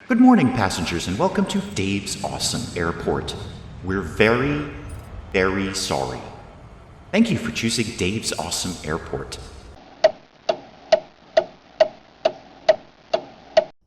Good morning, passengers, and welcome to Dave's Awesome Airport. We're very, very sorry. Thank you for choosing Dave's Awesome Airport.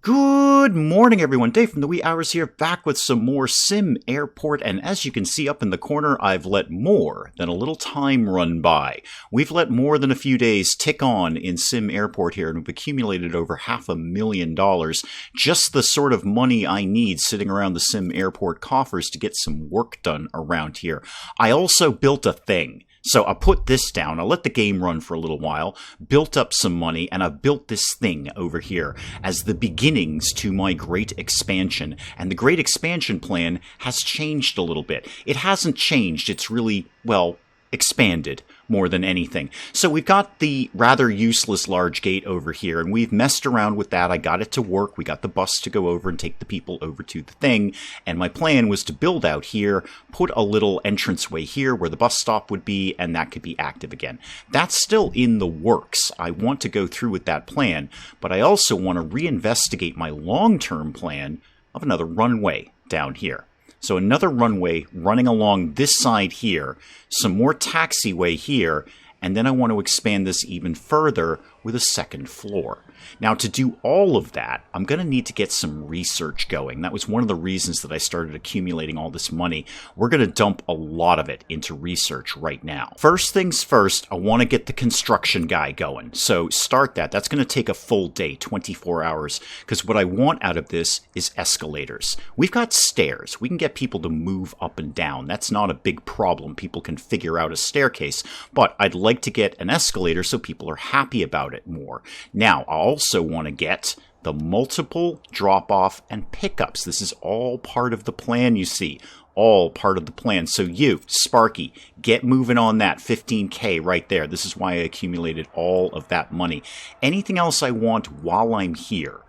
Good morning, everyone. Dave from the wee hours here, back with some more SimAirport, and as you can see up in the corner, I've let more than a little time run by. We've let more than a few days tick on in SimAirport here, and we've accumulated over $500,000, just the sort of money I need sitting around the SimAirport coffers to get some work done around here. I also built a thing. So I put this down, I let the game run for a little while, built up some money, and I've built this thing over here as the beginnings to my great expansion. And the great expansion plan has changed a little bit. It hasn't changed, it's really, well, expanded more than anything. So we've got the rather useless large gate over here, and we've messed around with that. I got it to work. We got the bus to go over and take the people over to the thing, and my plan was to build out here, put a little entranceway here where the bus stop would be, and that could be active again. That's still in the works. I want to go through with that plan, but I also want to reinvestigate my long-term plan of another runway down here. So another runway running along this side here, some more taxiway here, and then I want to expand this even further with a second floor. Now, to do all of that, I'm going to need to get some research going. That was one of the reasons that I started accumulating all this money. We're going to dump a lot of it into research right now. First things first, I want to get the construction guy going. So start that. That's going to take a full day, 24 hours, because what I want out of this is escalators. We've got stairs. We can get people to move up and down. That's not a big problem. People can figure out a staircase, but I'd like to get an escalator so people are happy about it more. Now, I also want to get the multiple drop-off and pickups. This is all part of the plan, you see. All part of the plan. So you, Sparky, get moving on that 15K right there. This is why I accumulated all of that money. Anything else I want while I'm here?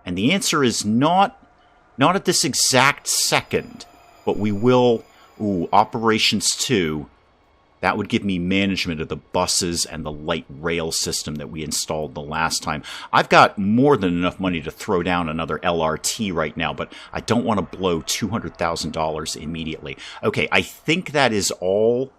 And the answer is not at this exact second, but we will. Operations 2. That would give me management of the buses and the light rail system that we installed the last time. I've got more than enough money to throw down another LRT right now, but I don't want to blow $200,000 immediately. Okay, I think that is all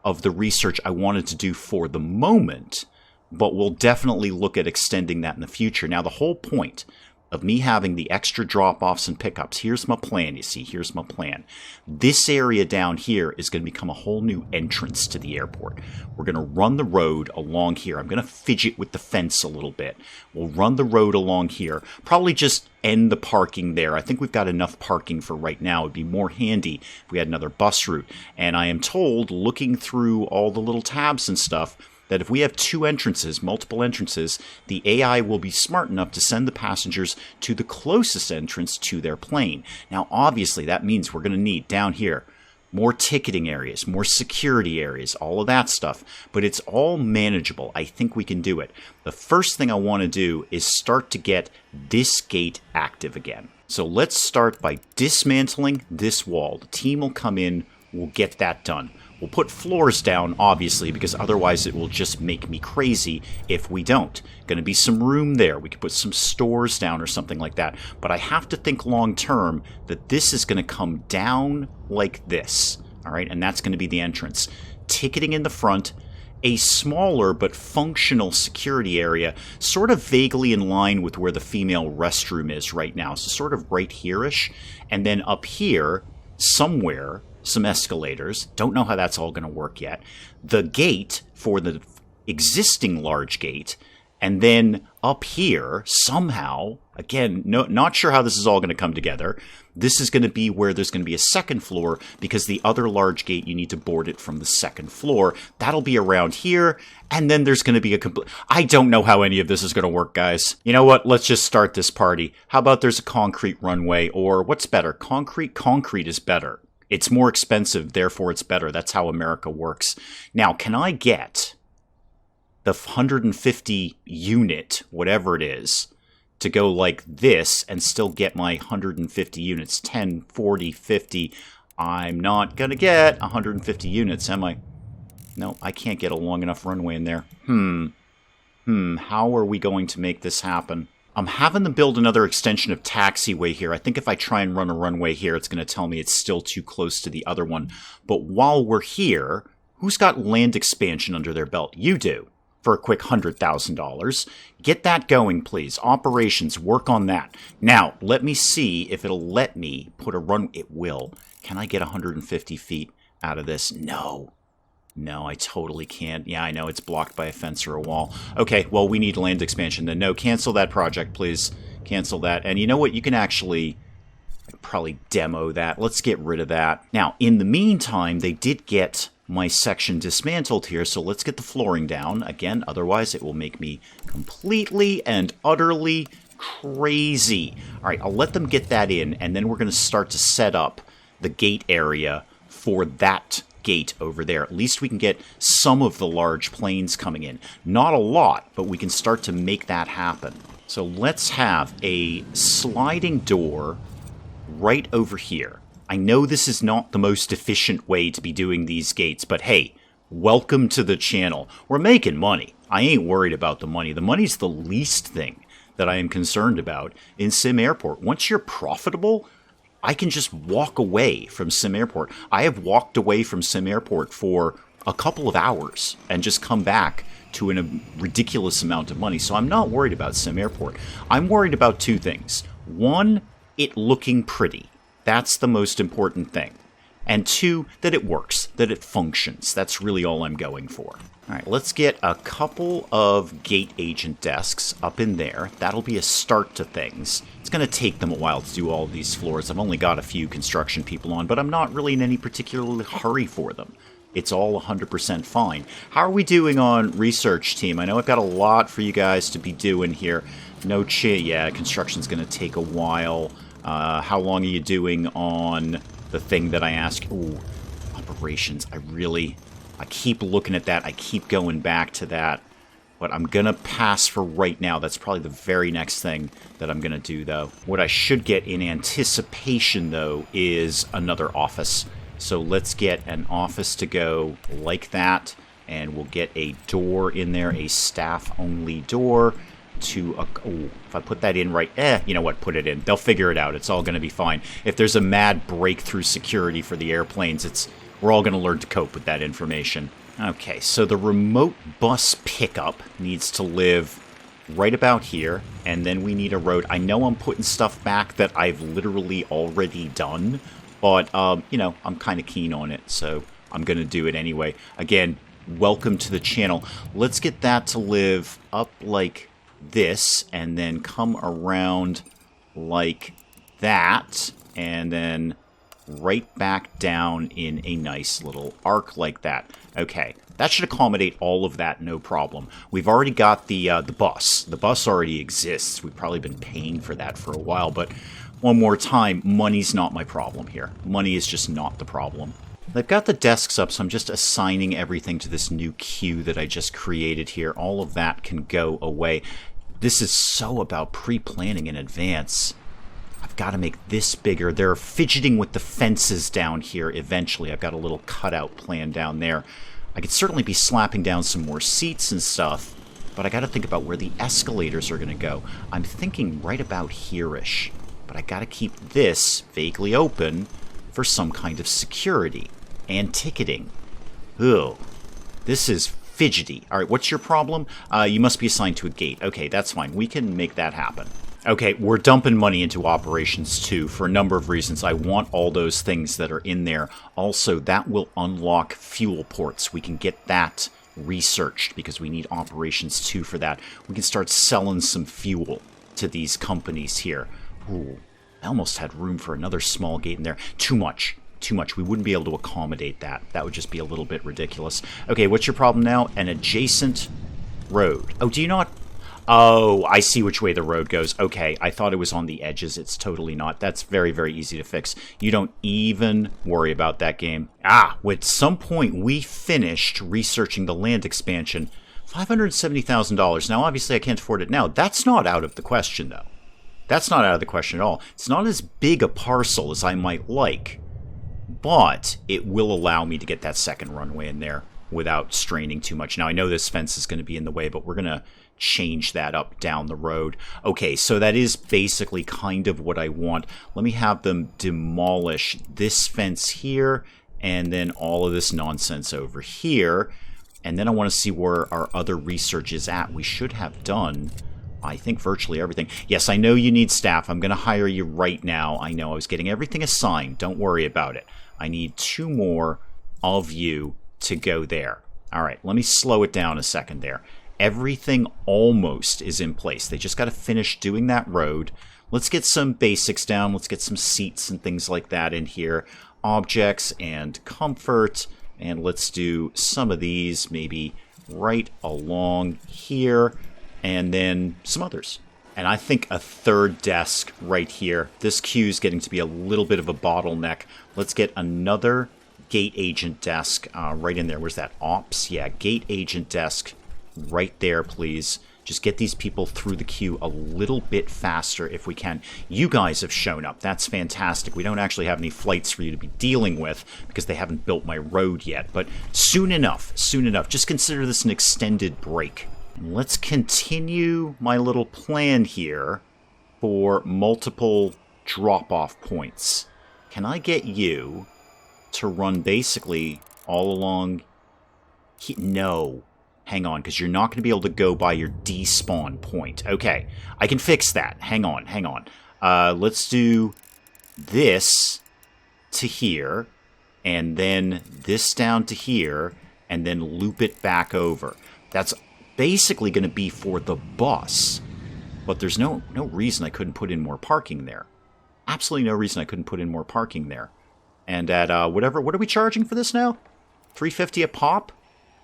of the research I wanted to do for the moment, but we'll definitely look at extending that in the future. Now, the whole point of me having the extra drop-offs and pickups, here's my plan, you see, here's my plan. This area down here is going to become a whole new entrance to the airport. We're going to run the road along here. I'm going to fidget with the fence a little bit. We'll run the road along here, probably just end the parking there. I think we've got enough parking for right now. It'd be more handy if we had another bus route. And I am told, looking through all the little tabs and stuff, that if we have two entrances, multiple entrances, the AI will be smart enough to send the passengers to the closest entrance to their plane. Now, obviously, that means we're going to need, down here, more ticketing areas, more security areas, all of that stuff. But it's all manageable. I think we can do it. The first thing I want to do is start to get this gate active again. So let's start by dismantling this wall. The team will come in, we'll get that done. We'll put floors down, obviously, because otherwise it will just make me crazy if we don't. Going to be some room there. We could put some stores down or something like that. But I have to think long term that this is going to come down like this. All right, and that's going to be the entrance. Ticketing in the front, a smaller but functional security area, sort of vaguely in line with where the female restroom is right now. So sort of right here-ish. And then up here, somewhere, some escalators. Don't know how that's all going to work yet. The gate for the existing large gate. And then up here, somehow, again, not sure how this is all going to come together. This is going to be where there's going to be a second floor because the other large gate, you need to board it from the second floor. That'll be around here. And then there's going to be a complete... I don't know how any of this is going to work, guys. You know what? Let's just start this party. How about there's a concrete runway? Or what's better? Concrete? Concrete is better. It's more expensive, therefore it's better. That's how America works. Now, can I get the 150 unit, whatever it is, to go like this and still get my 150 units? 10, 40, 50. I'm not going to get 150 units, am I? No, I can't get a long enough runway in there. How are we going to make this happen? I'm having them build another extension of taxiway here. I think if I try and run a runway here, it's going to tell me it's still too close to the other one. But while we're here, who's got land expansion under their belt? You do. For a quick $100,000. Get that going, please. Operations, work on that. Now, let me see if it'll let me put a run. It will. Can I get 150 feet out of this? No. No, I totally can't. Yeah, I know it's blocked by a fence or a wall. Okay, well, we need land expansion then. No, cancel that project, please. Cancel that. And you know what? You can actually probably demo that. Let's get rid of that. Now, in the meantime, they did get my section dismantled here, so let's get the flooring down. Again, otherwise it will make me completely and utterly crazy. All right, I'll let them get that in, and then we're going to start to set up the gate area for that gate over there. At least we can get some of the large planes coming in. Not a lot, but we can start to make that happen. So let's have a sliding door right over here. I know this is not the most efficient way to be doing these gates, but hey, welcome to the channel. We're making money. I ain't worried about the money. The money's the least thing that I am concerned about in SimAirport. Once you're profitable, I can just walk away from SimAirport. I have walked away from SimAirport for a couple of hours and just come back to a ridiculous amount of money. So I'm not worried about SimAirport. I'm worried about two things. One, it looking pretty. That's the most important thing. And two, that it works, that it functions. That's really all I'm going for. All right, let's get a couple of gate agent desks up in there. That'll be a start to things. It's going to take them a while to do all of these floors. I've only got a few construction people on, but I'm not really in any particular hurry for them. It's all 100% fine. How are we doing on research, team? I know I've got a lot for you guys to be doing here. No yeah, construction's going to take a while. How long are you doing on the thing that I asked? Ooh, operations. I keep looking at that. I keep going back to that. But I'm going to pass for right now. That's probably the very next thing that I'm going to do, though. What I should get in anticipation, though, is another office. So let's get an office to go like that. And we'll get a door in there, a staff-only door. If I put that in right, you know what, put it in. They'll figure it out. It's all going to be fine. If there's a mad breakthrough security for the airplanes, we're all going to learn to cope with that information. Okay, so the remote bus pickup needs to live right about here, and then we need a road. I know I'm putting stuff back that I've literally already done, but, you know, I'm kind of keen on it, so I'm going to do it anyway. Again, welcome to the channel. Let's get that to live up like this, and then come around like that, and then right back down in a nice little arc like that. Okay, that should accommodate all of that, no problem. We've already got the bus. The bus already exists. We've probably been paying for that for a while, but one more time, money's not my problem here. Money is just not the problem. They've got the desks up, so I'm just assigning everything to this new queue that I just created here. All of that can go away. This is so about pre-planning in advance. I've got to make this bigger. They're fidgeting with the fences down here eventually. I've got a little cutout plan down there. I could certainly be slapping down some more seats and stuff, but I got to think about where the escalators are going to go. I'm thinking right about here-ish, but I got to keep this vaguely open for some kind of security and ticketing. Ugh, this is fidgety. All right, what's your problem? You must be assigned to a gate. Okay, that's fine. We can make that happen. Okay, we're dumping money into operations too for a number of reasons. I want all those things that are in there. Also, that will unlock fuel ports. We can get that researched because we need operations too for that. We can start selling some fuel to these companies here. Ooh, I almost had room for another small gate in there. Too much. Too much. We wouldn't be able to accommodate that. That would just be a little bit ridiculous. Okay, what's your problem now? An adjacent road. Oh, do you not? Oh, I see which way the road goes. Okay, I thought it was on the edges. It's totally not. That's very, very easy to fix. You don't even worry about that game. At some point we finished researching the land expansion. $570,000. Now, obviously, I can't afford it now. That's not out of the question, though. That's not out of the question at all. It's not as big a parcel as I might like, but it will allow me to get that second runway in there without straining too much. Now, I know this fence is going to be in the way, but we're going to change that up down the road. Okay, so that is basically kind of what I want. Let me have them demolish this fence here and then all of this nonsense over here. And then I want to see where our other research is at. We should have done, I think, virtually everything. Yes, I know you need staff. I'm going to hire you right now. I know I was getting everything assigned. Don't worry about it. I need 2 more of you to go there. All right, let me slow it down a second there. Everything almost is in place. They just got to finish doing that road. Let's get some basics down. Let's get some seats and things like that in here. Objects and comfort. And let's do some of these maybe right along here. And then some others. And I think a 3rd desk right here. This queue is getting to be a little bit of a bottleneck. Let's get another gate agent desk right in there. Where's that? Ops? Yeah, gate agent desk right there, please. Just get these people through the queue a little bit faster if we can. You guys have shown up. That's fantastic. We don't actually have any flights for you to be dealing with because they haven't built my road yet. But soon enough, soon enough. Just consider this an extended break. Let's continue my little plan here for multiple drop-off points. Can I get you to run basically all along? No. Hang on, because you're not going to be able to go by your despawn point. Okay, I can fix that. Hang on, hang on. Let's do this to here, and then this down to here, and then loop it back over. That's basically going to be for the bus, but there's no reason I couldn't put in more parking there. Absolutely no reason I couldn't put in more parking there. And at what are we charging for this now? $3.50 a pop?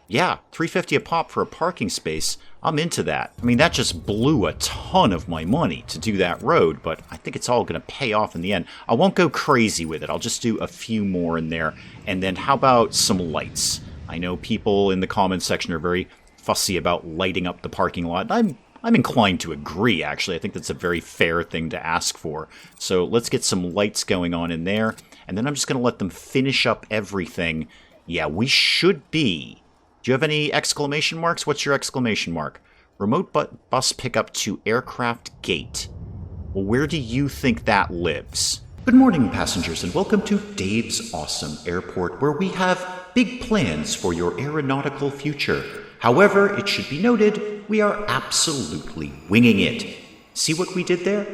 Yeah, $3.50 a pop for a parking space. I'm into that. I mean, that just blew a ton of my money to do that road, but I think it's all going to pay off in the end. I won't go crazy with it. I'll just do a few more in there. And then how about some lights? I know people in the comments section are very fussy about lighting up the parking lot. I'm inclined to agree, actually. I think that's a very fair thing to ask for. So let's get some lights going on in there. And then I'm just going to let them finish up everything. Yeah, we should be... Do you have any exclamation marks? What's your exclamation mark? Remote bus pickup to aircraft gate. Well, where do you think that lives? Good morning, passengers, and welcome to Dave's Awesome Airport, where we have big plans for your aeronautical future. However, it should be noted, we are absolutely winging it. See what we did there?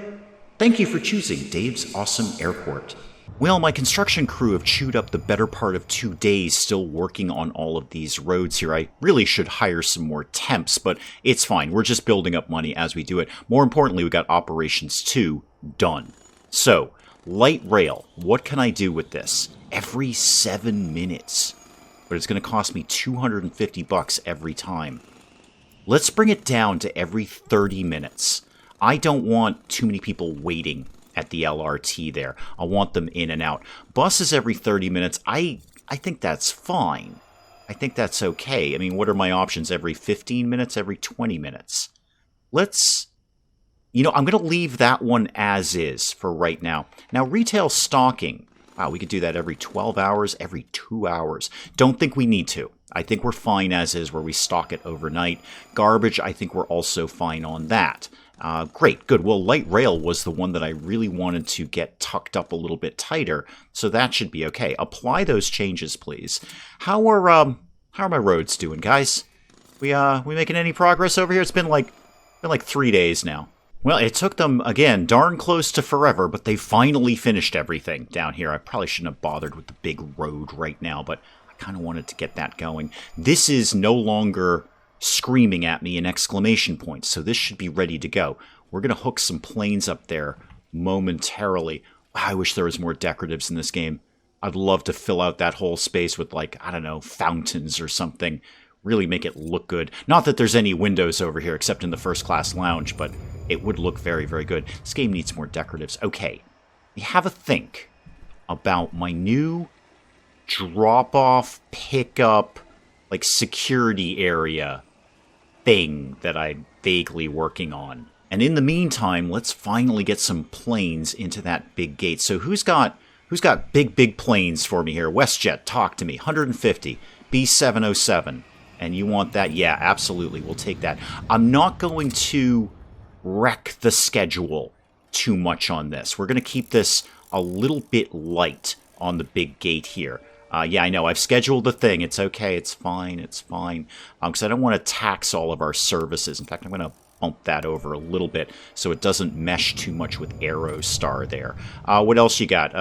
Thank you for choosing Dave's Awesome Airport. Well, my construction crew have chewed up the better part of 2 days still working on all of these roads here. I really should hire some more temps, but it's fine. We're just building up money as we do it. More importantly, we got Operations 2 done. So, light rail. What can I do with this? Every 7 minutes. But it's going to cost me $250 every time. Let's bring it down to every 30 minutes. I don't want too many people waiting at the LRT there. I want them in and out. Buses every 30 minutes, I think that's fine. I think that's okay. I mean, what are my options? Every 15 minutes, every 20 minutes? Let's... You know, I'm going to leave that one as is for right now. Now, retail stocking. Wow, we could do that every 12 hours, every 2 hours. Don't think we need to. I think we're fine as is where we stock it overnight. Garbage, I think we're also fine on that. Great, good. Well, light rail was the one that I really wanted to get tucked up a little bit tighter, so that should be okay. Apply those changes, please. How are my roads doing, guys? We making any progress over here? It's been like 3 days now. Well, it took them, again, darn close to forever, but they finally finished everything down here. I probably shouldn't have bothered with the big road right now, but I kind of wanted to get that going. This is no longer screaming at me in exclamation points, so this should be ready to go. We're going to hook some planes up there momentarily. Wow, I wish there was more decoratives in this game. I'd love to fill out that whole space with, like, I don't know, fountains or something. Really make it look good. Not that there's any windows over here except in the first class lounge, but it would look very, very good. This game needs more decoratives. Okay, you have a think about my new drop-off, pickup, like security area thing that I'm vaguely working on. And in the meantime, let's finally get some planes into that big gate. So who's got big planes for me here? WestJet, talk to me. 150, B707. And you want that? Yeah, absolutely. We'll take that. I'm not going to wreck the schedule too much on this. We're going to keep this a little bit light on the big gate here. Yeah, I know. I've scheduled the thing. It's okay. It's fine. It's fine. Because I don't want to tax all of our services. In fact, I'm going to bump that over a little bit so it doesn't mesh too much with Aerostar there. What else you got?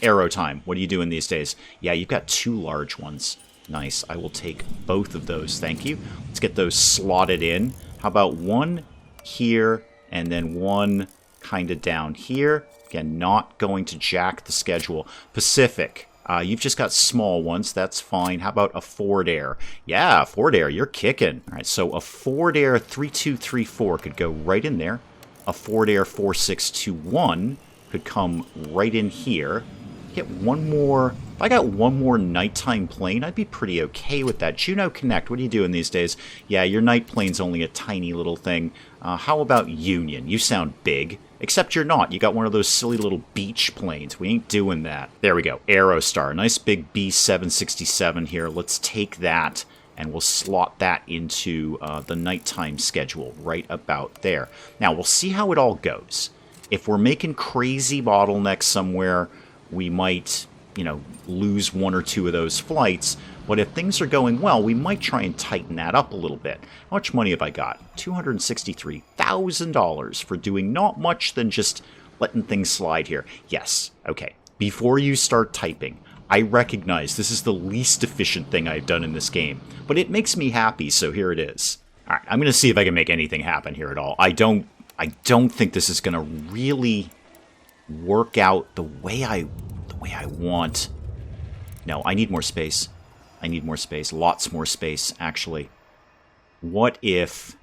Aero time. What are you doing these days? Yeah, you've got 2 large ones. Nice. I will take both of those. Thank you. Let's get those slotted in. How about one here and then one kind of down here? Again, not going to jack the schedule. Pacific. You've just got small ones. That's fine. How about a Ford Air? Yeah, Ford Air. You're kicking. All right, so a Ford Air 3234 could go right in there. A Ford Air 4621 could come right in here. Get one more. If I got one more nighttime plane, I'd be pretty okay with that. Juno Connect, what are you doing these days? Yeah, your night plane's only a tiny little thing. How about Union? You sound big. Except you're not. You got one of those silly little beach planes. We ain't doing that. There we go. Aerostar. Nice big B767 here. Let's take that and we'll slot that into the nighttime schedule right about there. Now, we'll see how it all goes. If we're making crazy bottlenecks somewhere, we might, you know, lose 1 or 2 of those flights. But if things are going well, we might try and tighten that up a little bit. How much money have I got? $263,000 for doing not much than just letting things slide here. Yes, okay. Before you start typing, I recognize this is the least efficient thing I've done in this game, but it makes me happy, so here it is. All right, I'm going to see if I can make anything happen here at all. I don't think this is going to really work out the way I want. No, I need more space. I need more space. Lots more space, actually. What if...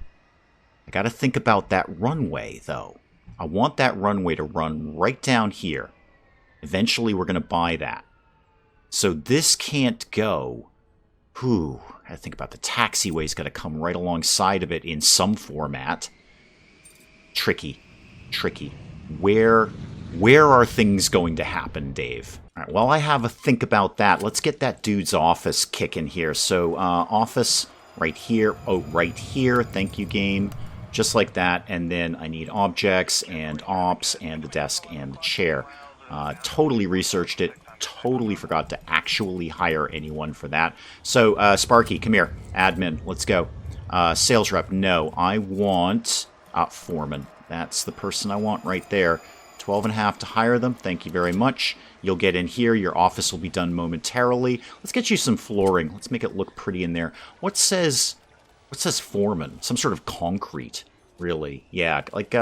I got to think about that runway, though. I want that runway to run right down here. Eventually, we're going to buy that. So this can't go... Whew. I got to think about the taxiway's got to come right alongside of it in some format. Tricky. Tricky. Where are things going to happen, Dave? All right, while I have a think about that, let's get that dude's office kicking here. So, office right here. Oh, right here. Thank you, game. Just like that. And then I need objects and ops and the desk and the chair. Totally researched it. Totally forgot to actually hire anyone for that. So, Sparky, come here. Admin, let's go. Sales rep, no. I want foreman. That's the person I want right there. 12.5 to hire them. Thank you very much. You'll get in here. Your office will be done momentarily. Let's get you some flooring. Let's make it look pretty in there. What says foreman? Some sort of concrete, really. Yeah, like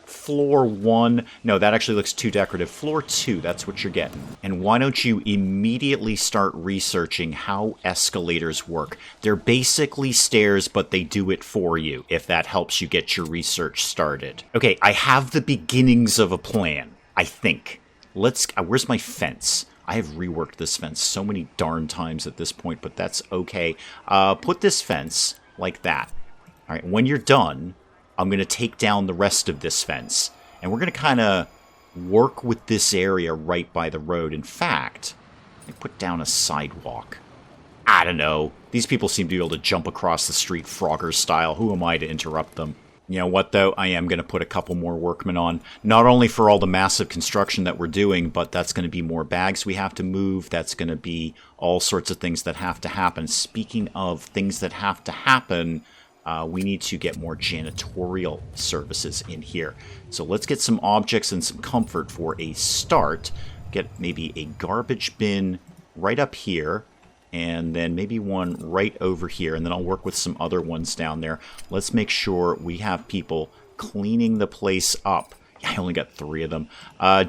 floor 1. No, that actually looks too decorative. Floor 2, that's what you're getting. And why don't you immediately start researching how escalators work? They're basically stairs, but they do it for you, if that helps you get your research started. Okay, I have the beginnings of a plan, I think. Let's... where's my fence? I have reworked this fence so many darn times at this point, but that's okay. Put this fence like that. All right, when you're done... I'm going to take down the rest of this fence. And we're going to kind of work with this area right by the road. In fact, I put down a sidewalk. I don't know. These people seem to be able to jump across the street Frogger style. Who am I to interrupt them? You know what, though? I am going to put a couple more workmen on. Not only for all the massive construction that we're doing, but that's going to be more bags we have to move. That's going to be all sorts of things that have to happen. Speaking of things that have to happen... we need to get more janitorial services in here. So let's get some objects and some comfort for a start. Get maybe a garbage bin right up here, and then maybe one right over here, and then I'll work with some other ones down there. Let's make sure we have people cleaning the place up. Yeah, I only got 3 of them.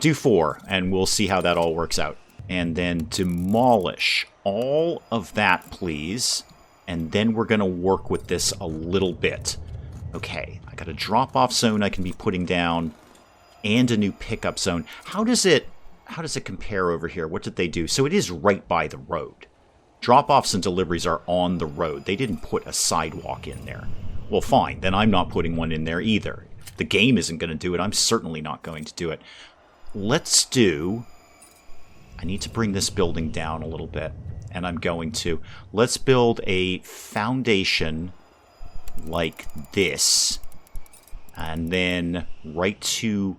Do 4, and we'll see how that all works out. And then demolish all of that, please. And then we're going to work with this a little bit. Okay, I got a drop-off zone I can be putting down, and a new pickup zone. How does it compare over here? What did they do? So it is right by the road. Drop-offs and deliveries are on the road. They didn't put a sidewalk in there. Well, fine. Then I'm not putting one in there either. The game isn't going to do it. I'm certainly not going to do it. Let's do... I need to bring this building down a little bit. And I'm going to. Let's build a foundation like this. And then right to...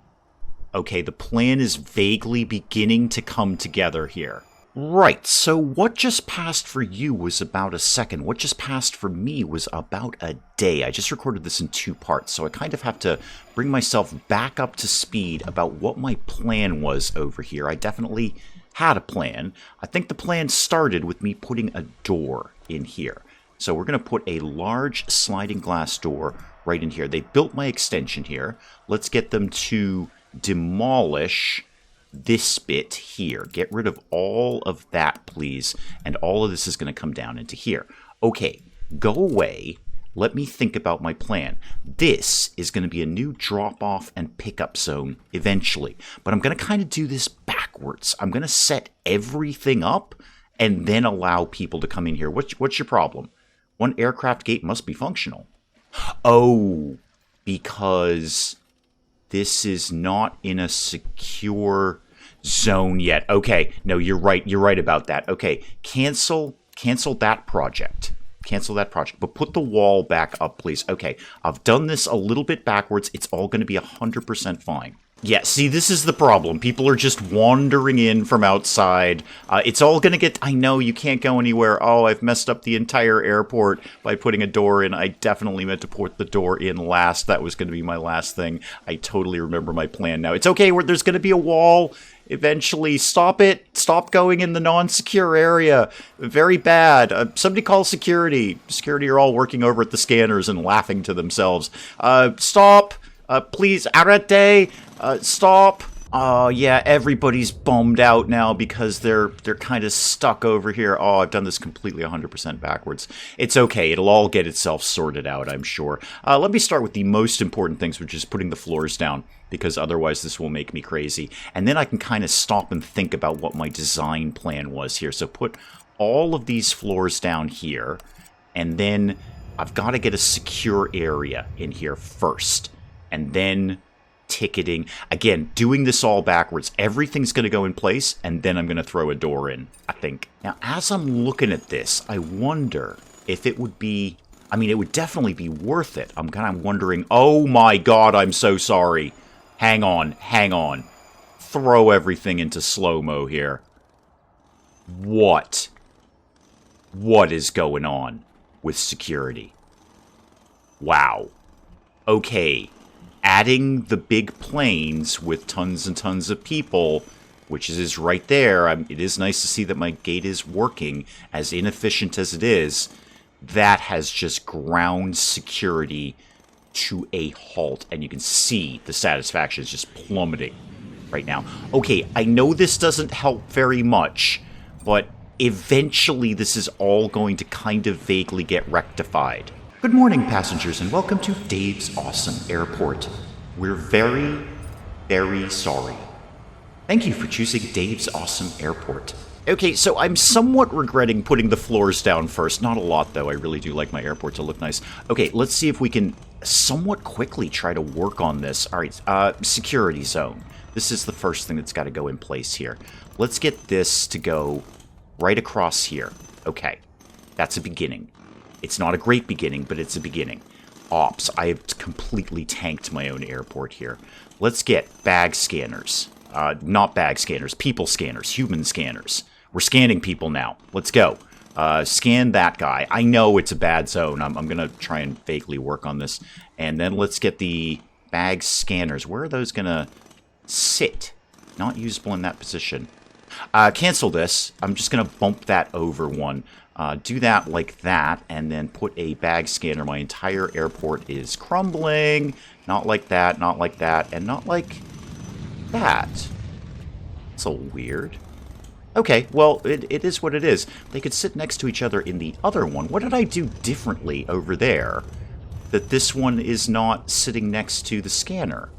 Okay, the plan is vaguely beginning to come together here. Right, so what just passed for you was about a second. What just passed for me was about a day. I just recorded this in 2 parts, so I kind of have to bring myself back up to speed about what my plan was over here. I definitely had a plan. I think the plan started with me putting a door in here. So we're going to put a large sliding glass door right in here. They built my extension here. Let's get them to demolish this bit here. Get rid of all of that, please. And all of this is going to come down into here. Okay, go away. Let me think about my plan. This is going to be a new drop-off and pickup zone eventually. But I'm going to kind of do this backwards. I'm going to set everything up and then allow people to come in here. What's your problem? One aircraft gate must be functional. Oh, because... this is not in a secure zone yet. Okay, no, you're right. You're right about that. Okay, cancel that project. Cancel that project. But put the wall back up, please. Okay, I've done this a little bit backwards. It's all going to be 100% fine. Yeah, see, this is the problem. People are just wandering in from outside. It's all going to get... I know, you can't go anywhere. Oh, I've messed up the entire airport by putting a door in. I definitely meant to put the door in last. That was going to be my last thing. I totally remember my plan now. It's okay, there's going to be a wall eventually. Stop it. Stop going in the non-secure area. Very bad. Somebody call security. Security are all working over at the scanners and laughing to themselves. Stop. Please, arrête. Stop. Oh, yeah, everybody's bummed out now because they're kind of stuck over here. Oh, I've done this completely 100% backwards. It's okay. It'll all get itself sorted out, I'm sure. Let me start with the most important things, which is putting the floors down, because otherwise this will make me crazy. And then I can kind of stop and think about what my design plan was here. So put all of these floors down here, and then I've got to get a secure area in here first. And then ticketing. Again, doing this all backwards. Everything's going to go in place, and then I'm going to throw a door in, I think. Now, as I'm looking at this, I wonder if it would be... I mean, it would definitely be worth it. I'm kind of wondering... Oh my god, I'm so sorry. Hang on. Throw everything into slow-mo here. What? What is going on with security? Wow. Okay. Adding the big planes with tons and tons of people, which is right there. It is nice to see that my gate is working, as inefficient as it is. That has just ground security to a halt, and you can see the satisfaction is just plummeting right now. Okay, I know this doesn't help very much, but eventually this is all going to kind of vaguely get rectified. Good morning, passengers, and welcome to Dave's Awesome Airport. We're very, very sorry. Thank you for choosing Dave's Awesome Airport. Okay, so I'm somewhat regretting putting the floors down first. Not a lot, though. I really do like my airport to look nice. Okay, let's see if we can somewhat quickly try to work on this. All right, security zone. This is the first thing that's got to go in place here. Let's get this to go right across here. Okay, that's a beginning. It's not a great beginning, but it's a beginning. Ops. I have completely tanked my own airport here. Let's get bag scanners. Not bag scanners. People scanners. Human scanners. We're scanning people now. Let's go. Scan that guy. I know it's a bad zone. I'm going to try and vaguely work on this. And then let's get the bag scanners. Where are those going to sit? Not usable in that position. Cancel this. I'm just going to bump that over one. Do that like that, and then put a bag scanner. My entire airport is crumbling. Not like that, not like that, and not like that. It's a little weird. Okay, well, it is what it is. They could sit next to each other in the other one. What did I do differently over there that this one is not sitting next to the scanner?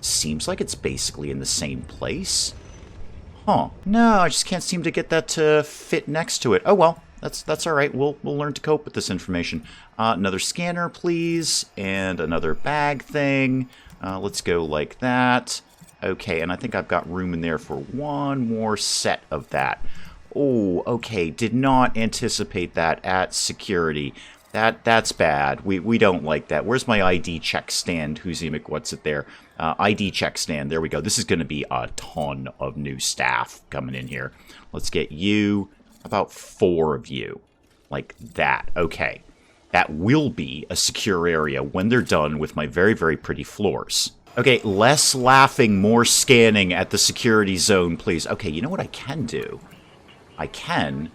Seems like it's basically in the same place. Huh. No, I just can't seem to get that to fit next to it. Oh, well, that's all right. We'll learn to cope with this information. Another scanner, please, and another bag thing. Let's go like that. Okay, and I think I've got room in there for one more set of that. Oh, okay. Did not anticipate that at security. That's bad. We don't like that. Where's my ID check stand? Huzimic, what's it there? ID check stand. There we go. This is going to be a ton of new staff coming in here. Let's get you. About 4 of you. Like that. Okay. That will be a secure area when they're done with my very, very pretty floors. Okay, less laughing, more scanning at the security zone, please. Okay, you know what I can do? I can,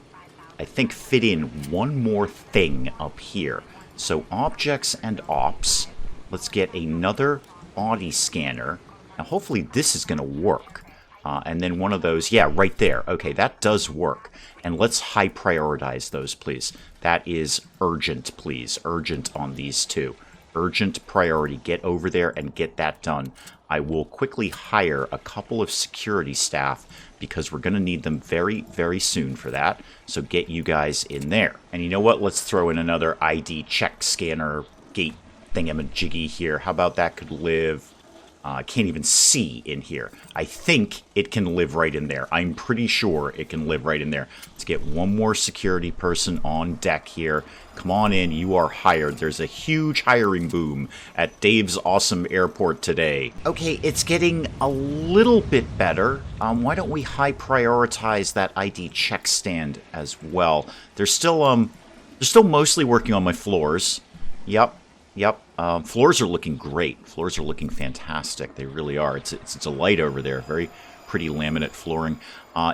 I think, fit in one more thing up here. So objects and ops. Let's get another body scanner. Now, hopefully this is going to work. And then one of those, yeah, right there. Okay, that does work. And let's high prioritize those, please. That is urgent, please. Urgent on these two. Urgent priority. Get over there and get that done. I will quickly hire a couple of security staff because we're going to need them very, very soon for that. So get you guys in there. And you know what? Let's throw in another ID check scanner gate thingamajiggy here. How about that could live... I can't even see in here. I think it can live right in there. I'm pretty sure it can live right in there. Let's get one more security person on deck here. Come on in. You are hired. There's a huge hiring boom at Dave's awesome airport today. Okay, it's getting a little bit better. Why don't we high prioritize that ID check stand as well? They're still mostly working on my floors. Yep. Floors are looking great. Floors are looking fantastic. They really are. It's a delight over there. Very pretty laminate flooring.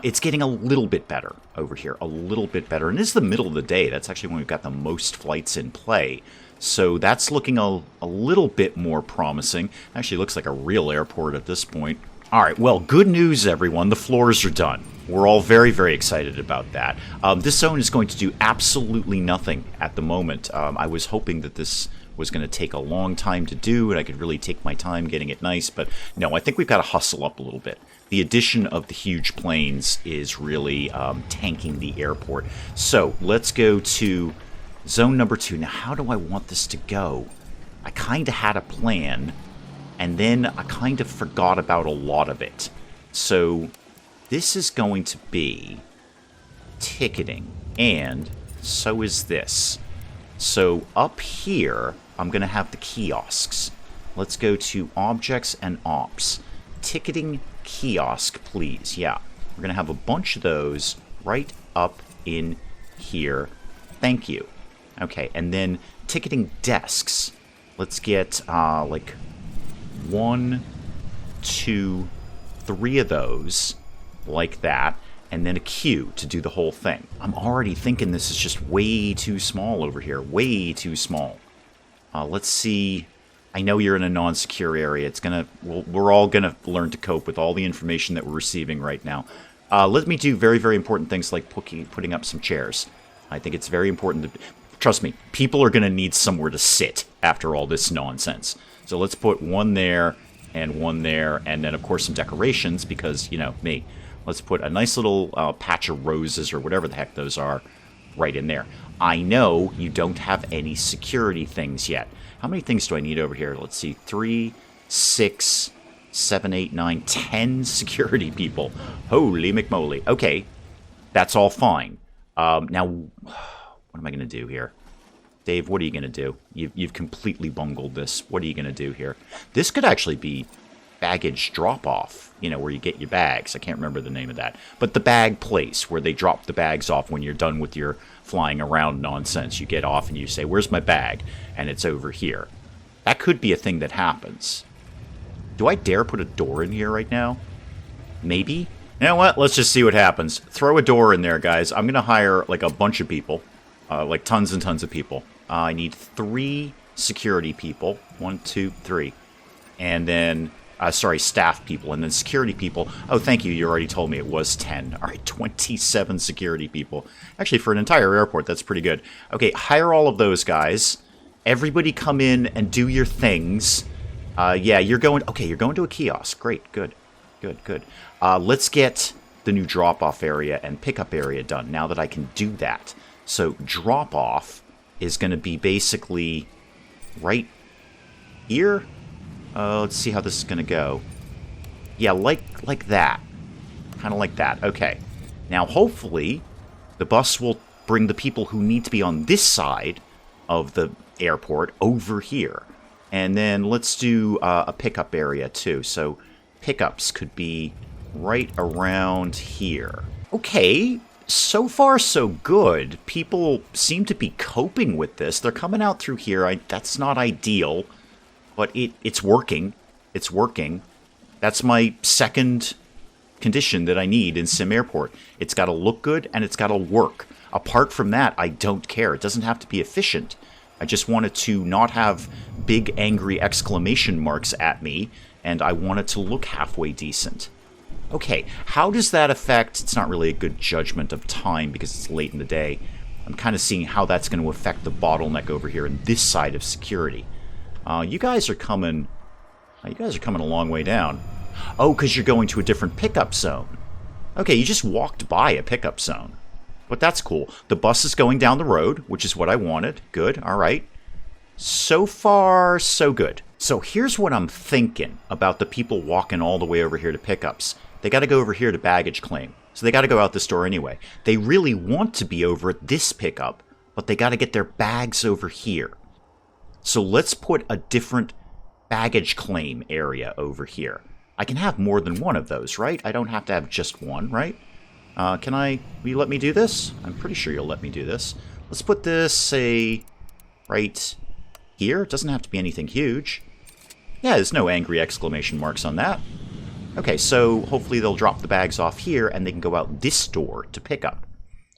It's getting a little bit better over here. A little bit better. And this is the middle of the day. That's actually when we've got the most flights in play. So that's looking a little bit more promising. Actually looks like a real airport at this point. All right, well, good news, everyone. The floors are done. We're all very, very excited about that. This zone is going to do absolutely nothing at the moment. I was hoping that this was going to take a long time to do, and I could really take my time getting it nice, but no, I think we've got to hustle up a little bit. The addition of the huge planes is really tanking the airport. So let's go to zone number 2. Now, how do I want this to go? I kind of had a plan, and then I kind of forgot about a lot of it. So this is going to be ticketing, and so is this. So up here, I'm going to have the kiosks. Let's go to objects and ops. Ticketing kiosk, please. Yeah, we're going to have a bunch of those right up in here. Thank you. Okay, and then ticketing desks. Let's get like 1, 2, 3 of those like that. And then a queue to do the whole thing. I'm already thinking this is just way too small over here. Way too small. Let's see. I know you're in a non-secure area. We're all gonna learn to cope with all the information that we're receiving right now. Let me do very, very important things like putting up some chairs. I think it's very important. Trust me, people are gonna need somewhere to sit after all this nonsense. So let's put one there, and then of course some decorations because, you know, me. Let's put a nice little patch of roses or whatever the heck those are right in there. I know you don't have any security things yet. How many things do I need over here? Let's see. 3, 6, 7, 8, 9, 10 security people. Holy McMoly. Okay, that's all fine. Now, what am I going to do here? Dave, what are you going to do? You've completely bungled this. What are you going to do here? This could actually be baggage drop-off, you know, where you get your bags. I can't remember the name of that. But the bag place, where they drop the bags off when you're done with your flying around nonsense. You get off and you say, where's my bag? And it's over here. That could be a thing that happens. Do I dare put a door in here right now? Maybe? You know what? Let's just see what happens. Throw a door in there, guys. I'm going to hire, like, a bunch of people. Like, tons and tons of people. I need 3 security people. 1, 2, 3. And then... staff people, and then security people. Oh, thank you, you already told me it was 10. All right, 27 security people. Actually, for an entire airport, that's pretty good. Okay, hire all of those guys. Everybody come in and do your things. Yeah, you're going to a kiosk. Great, good. Let's get the new drop-off area and pickup area done, now that I can do that. So, drop-off is going to be basically right here. Let's see how this is going to go. Yeah, like that. Kind of like that. Okay. Now, hopefully, the bus will bring the people who need to be on this side of the airport over here. And then let's do a pickup area, too. So pickups could be right around here. Okay, so far so good. People seem to be coping with this. They're coming out through here. That's not ideal, but it's working. It's working. That's my second condition that I need in SimAirport. It's got to look good and it's got to work. Apart from that, I don't care. It doesn't have to be efficient. I just want it to not have big angry exclamation marks at me, and I want it to look halfway decent. Okay, how does that affect... It's not really a good judgment of time because it's late in the day. I'm kind of seeing how that's going to affect the bottleneck over here in this side of security. You guys are coming a long way down. Oh, because you're going to a different pickup zone. Okay, you just walked by a pickup zone. But that's cool. The bus is going down the road, which is what I wanted. Good, all right. So far, so good. So here's what I'm thinking about the people walking all the way over here to pickups. They got to go over here to baggage claim. So they got to go out this door anyway. They really want to be over at this pickup, but they got to get their bags over here. So let's put a different baggage claim area over here. I can have more than one of those, right? I don't have to have just one, right? Will you let me do this? I'm pretty sure you'll let me do this. Let's put this, say, right here. It doesn't have to be anything huge. Yeah, there's no angry exclamation marks on that. Okay, so hopefully they'll drop the bags off here and they can go out this door to pick up.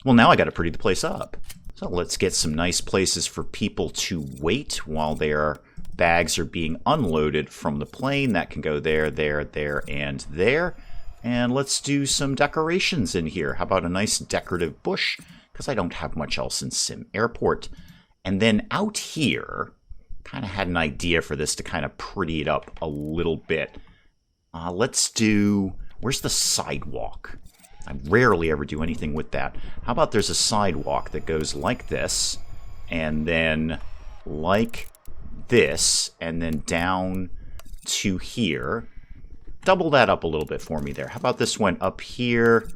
Well, now I got to pretty the place up. So let's get some nice places for people to wait while their bags are being unloaded from the plane. That can go there, there, there, and there. And let's do some decorations in here. How about a nice decorative bush? Because I don't have much else in SimAirport. And then out here, kind of had an idea for this to kind of pretty it up a little bit. Let's do... Where's the sidewalk? I rarely ever do anything with that. How about there's a sidewalk that goes like this, and then like this, and then down to here. Double that up a little bit for me there. How about this one up here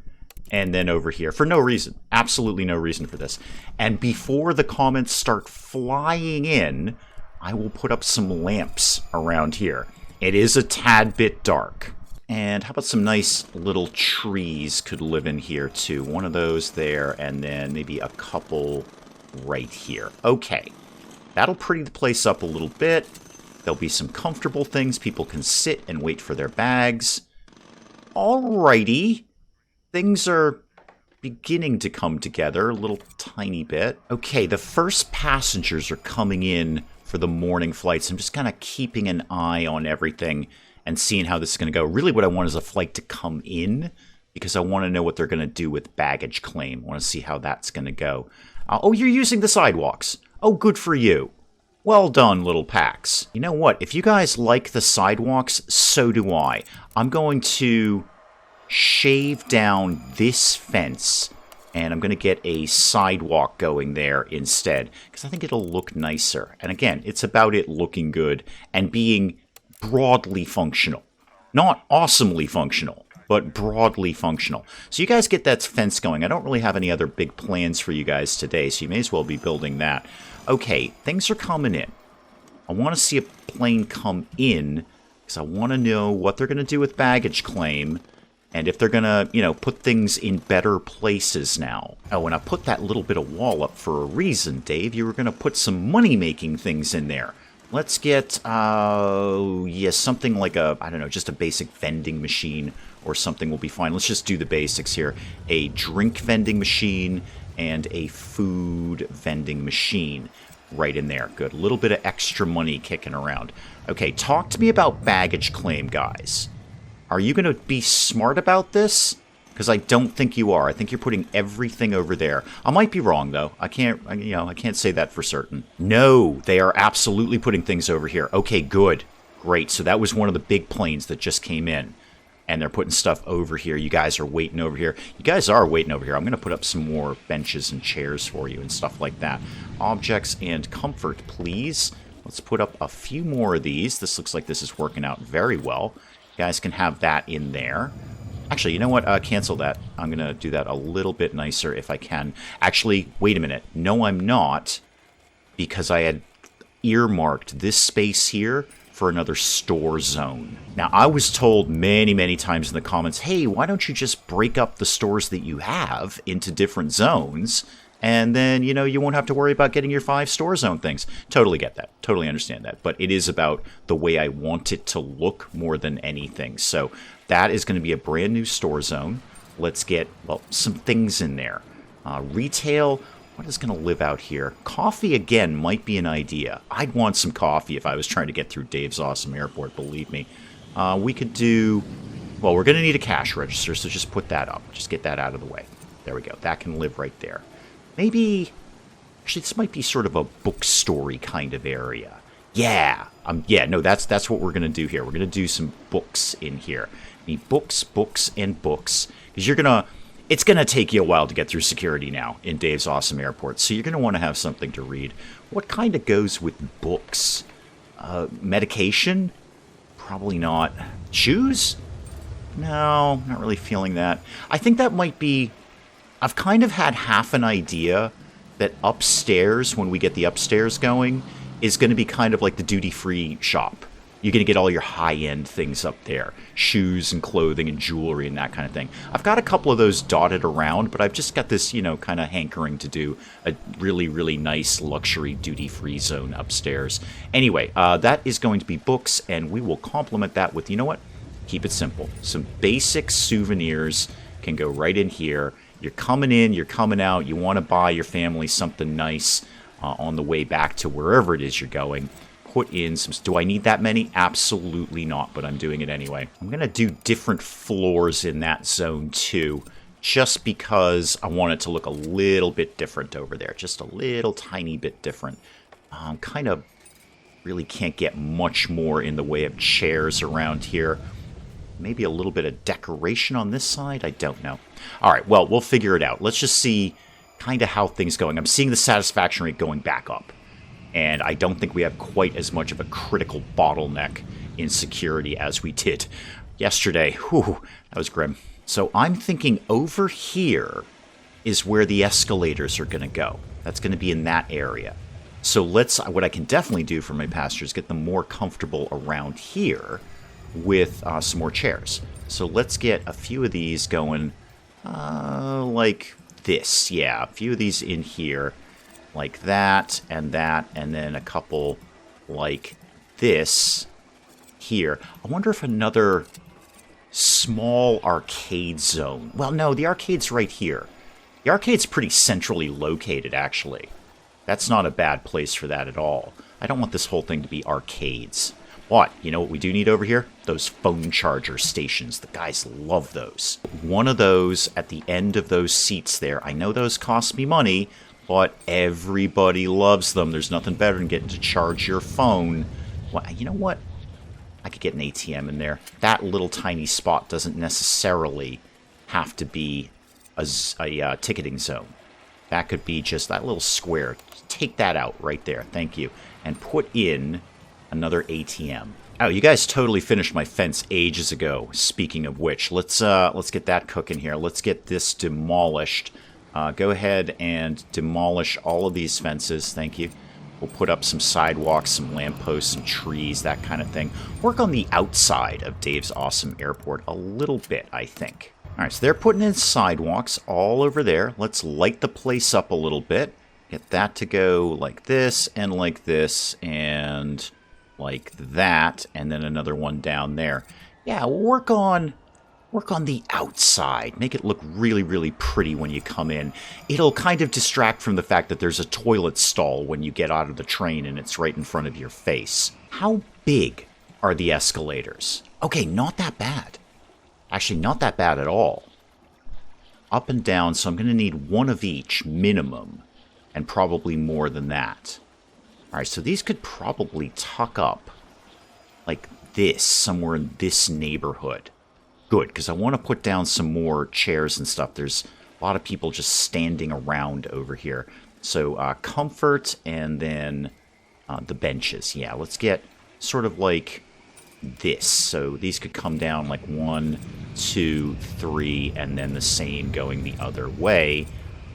and then over here? For no reason. Absolutely no reason for this. And before the comments start flying in, I will put up some lamps around here. It is a tad bit dark. And how about some nice little trees could live in here too? One of those there, and then maybe a couple right here. Okay. That'll pretty the place up a little bit. There'll be some comfortable things. People can sit and wait for their bags. Alrighty. Things are beginning to come together a little tiny bit. Okay, the first passengers are coming in for the morning flights. I'm just kind of keeping an eye on everything and seeing how this is going to go. Really what I want is a flight to come in because I want to know what they're going to do with baggage claim. I want to see how that's going to go. Oh, you're using the sidewalks. Oh, good for you. Well done, little packs. You know what? If you guys like the sidewalks, so do I. I'm going to shave down this fence, and I'm going to get a sidewalk going there instead, because I think it'll look nicer. And again, it's about it looking good and being broadly functional. Not awesomely functional, but broadly functional. So you guys get that fence going. I don't really have any other big plans for you guys today, so you may as well be building that. Okay, things are coming in. I want to see a plane come in because I want to know what they're going to do with baggage claim and if they're going to, put things in better places now. Oh, and I put that little bit of wall up for a reason, Dave. You were going to put some money-making things in there. Let's get, something like just a basic vending machine or something will be fine. Let's just do the basics here. A drink vending machine and a food vending machine right in there. Good. A little bit of extra money kicking around. Okay, talk to me about baggage claim, guys. Are you going to be smart about this? Because I don't think you are. I think you're putting everything over there. I might be wrong, though. I can't say that for certain. No, they are absolutely putting things over here. Okay, good. Great. So that was one of the big planes that just came in. And they're putting stuff over here. You guys are waiting over here. You guys are waiting over here. I'm going to put up some more benches and chairs for you and stuff like that. Objects and comfort, please. Let's put up a few more of these. This looks like this is working out very well. You guys can have that in there. Actually, you know what? Cancel that. I'm going to do that a little bit nicer if I can. Actually, wait a minute. No, I'm not. Because I had earmarked this space here for another store zone. Now, I was told many, many times in the comments, hey, why don't you just break up the stores that you have into different zones, and then, you know, you won't have to worry about getting your 5 store zone things. Totally get that. Totally understand that. But it is about the way I want it to look more than anything. So that is going to be a brand new store zone. Let's get, well, some things in there. Retail. What is going to live out here? Coffee, again, might be an idea. I'd want some coffee if I was trying to get through Dave's awesome airport, believe me. We could do... Well, we're going to need a cash register, so just put that up. Just get that out of the way. There we go. That can live right there. Maybe... Actually, this might be sort of a bookstory kind of area. Yeah. No, that's what we're going to do here. We're going to do some books in here. Need books, books, and books. Because you're going to... It's going to take you a while to get through security now in Dave's awesome airport, so you're going to want to have something to read. What kind of goes with books? Medication? Probably not. Shoes? No, not really feeling that. I think that might be... I've kind of had half an idea that upstairs, when we get the upstairs going, is going to be kind of like the duty-free shop. You're going to get all your high-end things up there. Shoes and clothing and jewelry and that kind of thing. I've got a couple of those dotted around, but I've just got this, you know, kind of hankering to do a really, really nice luxury duty-free zone upstairs. Anyway, that is going to be books, and we will complement that with, you know what? Keep it simple. Some basic souvenirs can go right in here. You're coming in, you're coming out. You want to buy your family something nice on the way back to wherever it is you're going. Put in some... Do I need that many? Absolutely not, but I'm doing it anyway. I'm going to do different floors in that zone too, just because I want it to look a little bit different over there. Just a little tiny bit different. Kind of really can't get much more in the way of chairs around here. Maybe a little bit of decoration on this side? I don't know. All right, well, we'll figure it out. Let's just see kind of how things going. I'm seeing the satisfaction rate going back up. And I don't think we have quite as much of a critical bottleneck in security as we did yesterday. Whew, that was grim. So I'm thinking over here is where the escalators are going to go. That's going to be in that area. So what I can definitely do for my passengers is get them more comfortable around here with some more chairs. So let's get a few of these going like this. Yeah, a few of these in here. Like that, and then a couple like this here. I wonder if another small arcade zone... Well, no, the arcade's right here. The arcade's pretty centrally located, actually. That's not a bad place for that at all. I don't want this whole thing to be arcades. But, you know what we do need over here? Those phone charger stations. The guys love those. One of those at the end of those seats there. I know those cost me money, but everybody loves them. There's nothing better than getting to charge your phone. Well, you know what? I could get an ATM in there. That little tiny spot doesn't necessarily have to be a ticketing zone. That could be just that little square. Take that out right there. Thank you. And put in another ATM. Oh, you guys totally finished my fence ages ago. Speaking of which, let's get that cooking here. Let's get this demolished. Go ahead and demolish all of these fences. Thank you. We'll put up some sidewalks, some lampposts, some trees, that kind of thing. Work on the outside of Dave's awesome airport a little bit, I think. All right, so they're putting in sidewalks all over there. Let's light the place up a little bit. Get that to go like this, and like that, and then another one down there. Yeah, work on the outside. Make it look really, really pretty when you come in. It'll kind of distract from the fact that there's a toilet stall when you get out of the train and it's right in front of your face. How big are the escalators? Okay, not that bad. Actually, not that bad at all. Up and down, so I'm going to need one of each minimum, and probably more than that. All right, so these could probably tuck up like this, somewhere in this neighborhood. Good, because I want to put down some more chairs and stuff. There's a lot of people just standing around over here. So comfort, and then the benches. Yeah, let's get sort of like this. So these could come down like 1, 2, 3, and then the same going the other way,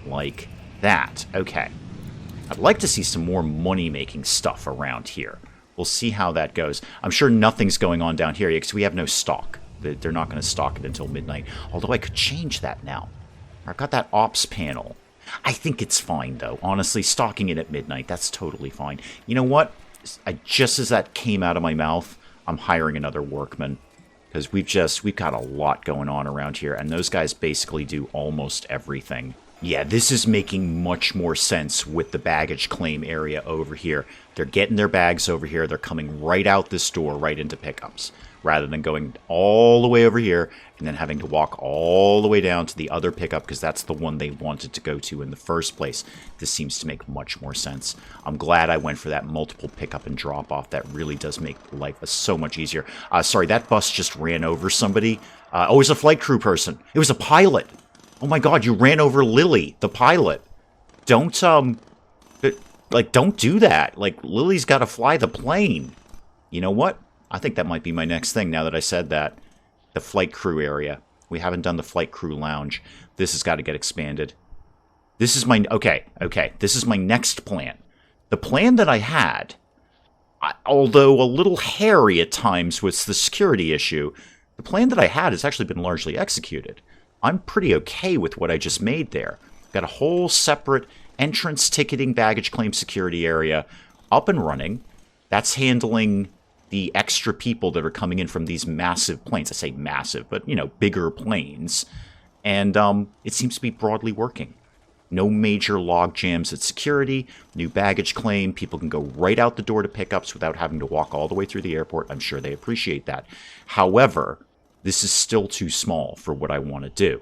like that. Okay. I'd like to see some more money-making stuff around here. We'll see how that goes. I'm sure nothing's going on down here yet because we have no stock. They're not going to stock it until midnight. Although I could change that now. I've got that ops panel. I think it's fine, though. Honestly, stocking it at midnight, that's totally fine. You know what? Just as that came out of my mouth, I'm hiring another workman. Because we've got a lot going on around here, and those guys basically do almost everything. Yeah, this is making much more sense with the baggage claim area over here. They're getting their bags over here. They're coming right out this door, right into pickups, rather than going all the way over here and then having to walk all the way down to the other pickup because that's the one they wanted to go to in the first place. This seems to make much more sense. I'm glad I went for that multiple pickup and drop off. That really does make life so much easier. Sorry, that bus just ran over somebody. Oh, it was a flight crew person. It was a pilot. Oh my god, you ran over Lily, the pilot. Don't do that. Like, Lily's got to fly the plane. You know what? I think that might be my next thing now that I said that. The flight crew area. We haven't done the flight crew lounge. This has got to get expanded. This is my... Okay. This is my next plan. The plan that I had, although a little hairy at times with the security issue, the plan that I had has actually been largely executed. I'm pretty okay with what I just made there. Got a whole separate entrance ticketing baggage claim security area up and running. That's handling the extra people that are coming in from these massive planes. I say massive, but, you know, bigger planes. And it seems to be broadly working. No major log jams at security, new baggage claim. People can go right out the door to pickups without having to walk all the way through the airport. I'm sure they appreciate that. However, this is still too small for what I want to do.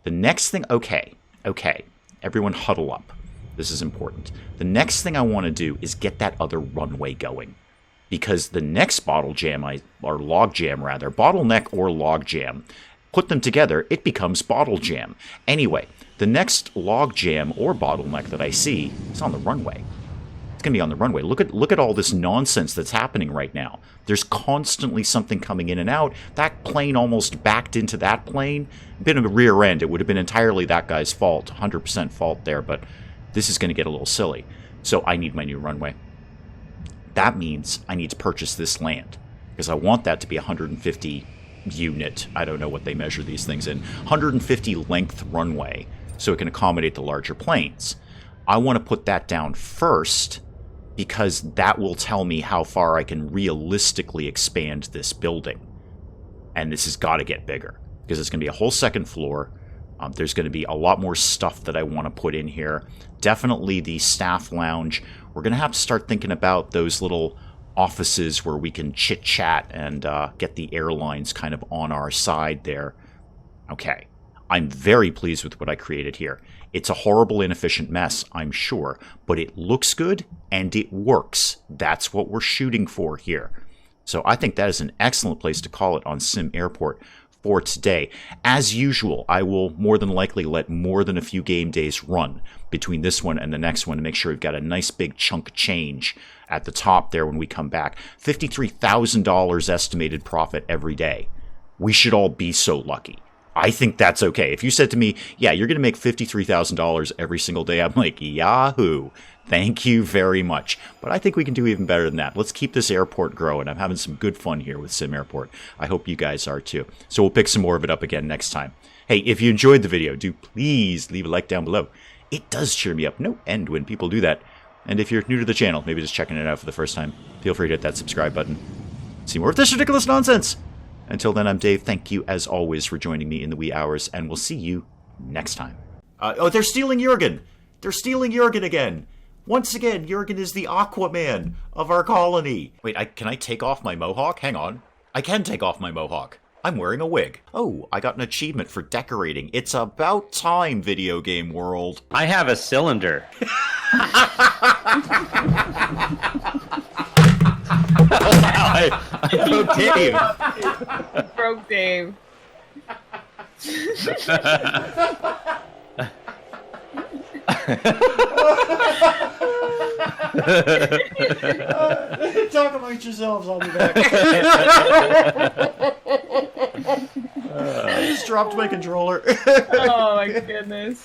The next thing... Okay. Everyone huddle up. This is important. The next thing I want to do is get that other runway going. Because the next bottleneck or log jam, put them together, it becomes bottle jam. Anyway, the next log jam or bottleneck that I see is on the runway. It's going to be on the runway. Look at all this nonsense that's happening right now. There's constantly something coming in and out. That plane almost backed into that plane. Bit of a rear end. It would have been entirely that guy's fault. 100% fault there, but this is going to get a little silly. So I need my new runway. That means I need to purchase this land because I want that to be 150 unit. I don't know what they measure these things in. 150 length runway so it can accommodate the larger planes. I want to put that down first because that will tell me how far I can realistically expand this building. And this has got to get bigger because it's going to be a whole second floor. There's going to be a lot more stuff that I want to put in here. Definitely the staff lounge. We're going to have to start thinking about those little offices where we can chit-chat and get the airlines kind of on our side there. Okay. I'm very pleased with what I created here. It's a horrible, inefficient mess, I'm sure, but it looks good and it works. That's what we're shooting for here. So I think that is an excellent place to call it on SimAirport for today. As usual, I will more than likely let more than a few game days run between this one and the next one to make sure we've got a nice big chunk of change at the top there when we come back. $53,000 estimated profit every day. We should all be so lucky. I think that's okay. If you said to me, yeah, you're going to make $53,000 every single day, I'm like, yahoo. Thank you very much. But I think we can do even better than that. Let's keep this airport growing. I'm having some good fun here with SimAirport. I hope you guys are too. So we'll pick some more of it up again next time. Hey, if you enjoyed the video, do please leave a like down below. It does cheer me up no end when people do that. And if you're new to the channel, maybe just checking it out for the first time, feel free to hit that subscribe button. See more of this ridiculous nonsense. Until then, I'm Dave. Thank you, as always, for joining me in the wee hours, and we'll see you next time. Oh, they're stealing Jurgen! They're stealing Jurgen again! Once again, Jurgen is the Aquaman of our colony! Wait, can I take off my mohawk? Hang on. I can take off my mohawk. I'm wearing a wig. Oh, I got an achievement for decorating. It's about time, video game world. I have a cylinder. Oh, wow, I broke Dave. Broke Dave. Talk amongst yourselves, I'll be back. I just dropped my controller. Oh my goodness.